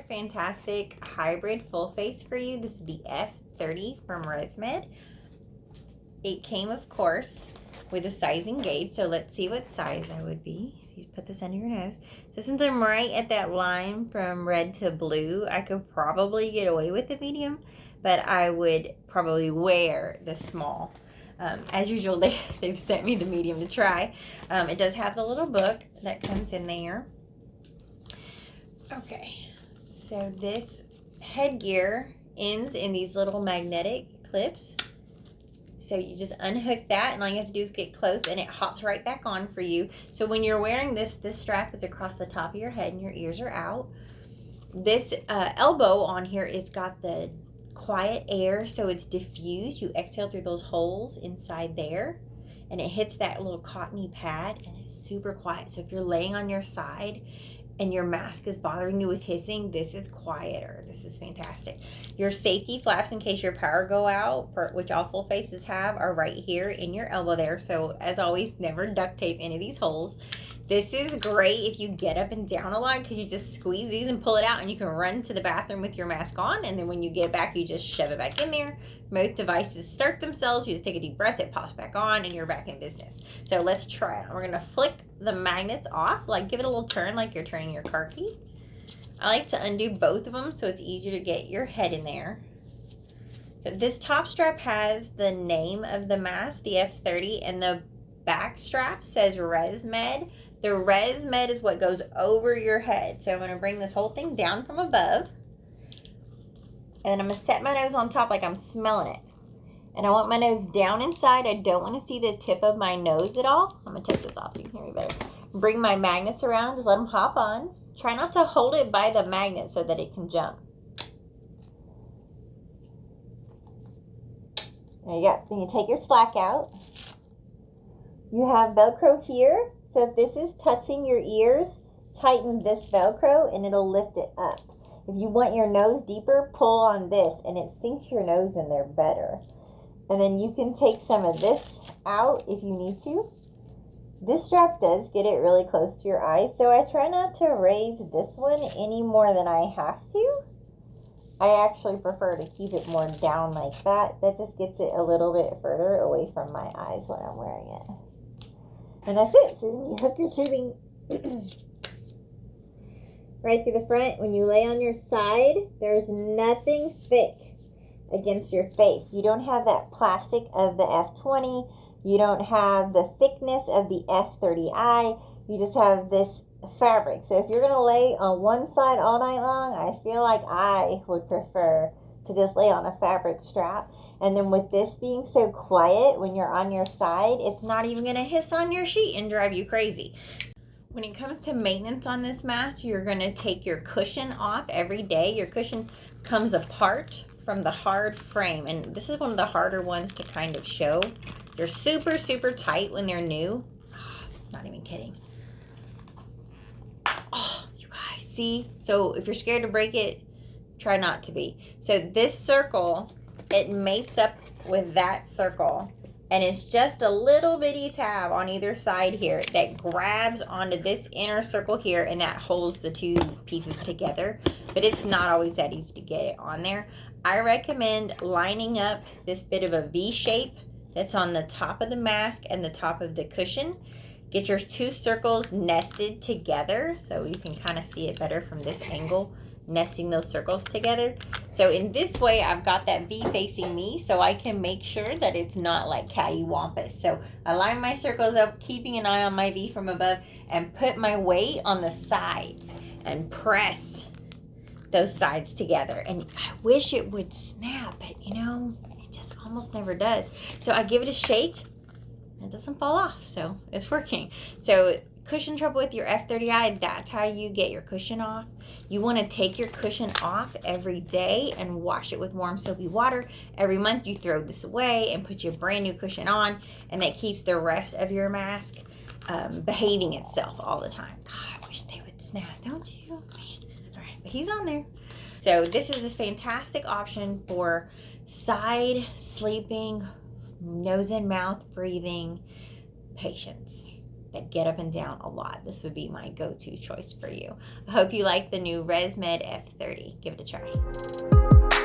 fantastic hybrid full face for you. This is the F30 from ResMed. It came, of course, with a sizing gauge, so let's see what size I would be. If you put this under your nose. So since I'm right at that line from red to blue, I could probably get away with the medium, but I would probably wear the small. As usual, they've sent me the medium to try. It does have the little book that comes in there. Okay, so this headgear ends in these little magnetic clips. So you just unhook that, and all you have to do is get close, and it hops right back on for you. So when you're wearing this strap is across the top of your head, and your ears are out. This elbow on here, it's got the quiet air, so it's diffused. You exhale through those holes inside there, and it hits that little cottony pad, and it's super quiet. So if you're laying on your side and your mask is bothering you with hissing, this is quieter. This is fantastic. Your safety flaps in case your power go out, which all full faces have, are right here in your elbow there. So as always, never duct tape any of these holes. This is great if you get up and down a lot, because you just squeeze these and pull it out, and you can run to the bathroom with your mask on, and then when you get back, you just shove it back in there. Most devices start themselves. You just take a deep breath, it pops back on, and you're back in business. So let's try it. We're gonna flick the magnets off, like give it a little turn like you're turning your car key. I like to undo both of them so it's easier to get your head in there. So this top strap has the name of the mask, the F30, and the back strap says ResMed. The ResMed is what goes over your head. So I'm going to bring this whole thing down from above. And I'm going to set my nose on top like I'm smelling it. And I want my nose down inside. I don't want to see the tip of my nose at all. I'm going to take this off so you can hear me better. Bring my magnets around. Just let them hop on. Try not to hold it by the magnet so that it can jump. There you go. Then you take your slack out. You have Velcro here. So if this is touching your ears, tighten this Velcro and it'll lift it up. If you want your nose deeper, pull on this and it sinks your nose in there better. And then you can take some of this out if you need to. This strap does get it really close to your eyes, so I try not to raise this one any more than I have to. I actually prefer to keep it more down like that. That just gets it a little bit further away from my eyes when I'm wearing it. And that's it. So then you hook your tubing right through the front. When you lay on your side, there's nothing thick against your face. You don't have that plastic of the F20. You don't have the thickness of the F30i. You just have this fabric. So if you're going to lay on one side all night long, I feel like I would prefer to just lay on a fabric strap. And then with this being so quiet when you're on your side, it's not even going to hiss on your sheet and drive you crazy. When it comes to maintenance on this mask, you're going to take your cushion off every day. Your cushion comes apart from the hard frame, and this is one of the harder ones to kind of show. They're super, super tight when they're new. Not even kidding. Oh, you guys, see? So if you're scared to break it, try not to be. So this circle, it mates up with that circle, and it's just a little bitty tab on either side here that grabs onto this inner circle here, and that holds the two pieces together. But it's not always that easy to get it on there. I recommend lining up this bit of a V shape that's on the top of the mask and the top of the cushion. Get your two circles nested together so you can kind of see it better from this angle, nesting those circles together. So in this way, I've got that V facing me, so I can make sure that it's not like cattywampus. So I line my circles up, keeping an eye on my V from above, and put my weight on the sides and press those sides together. And I wish it would snap, but you know, it just almost never does. So I give it a shake, and it doesn't fall off, so it's working. So cushion trouble with your F30i, that's how you get your cushion off. You want to take your cushion off every day and wash it with warm soapy water. Every month you throw this away and put your brand new cushion on, and that keeps the rest of your mask behaving itself all the time. God, I wish they would snap, don't you? Man. All right, but he's on there. So this is a fantastic option for side sleeping, nose and mouth breathing patients. that get up and down a lot, this would be my go-to choice for you. I hope you like the new ResMed F30. Give it a try.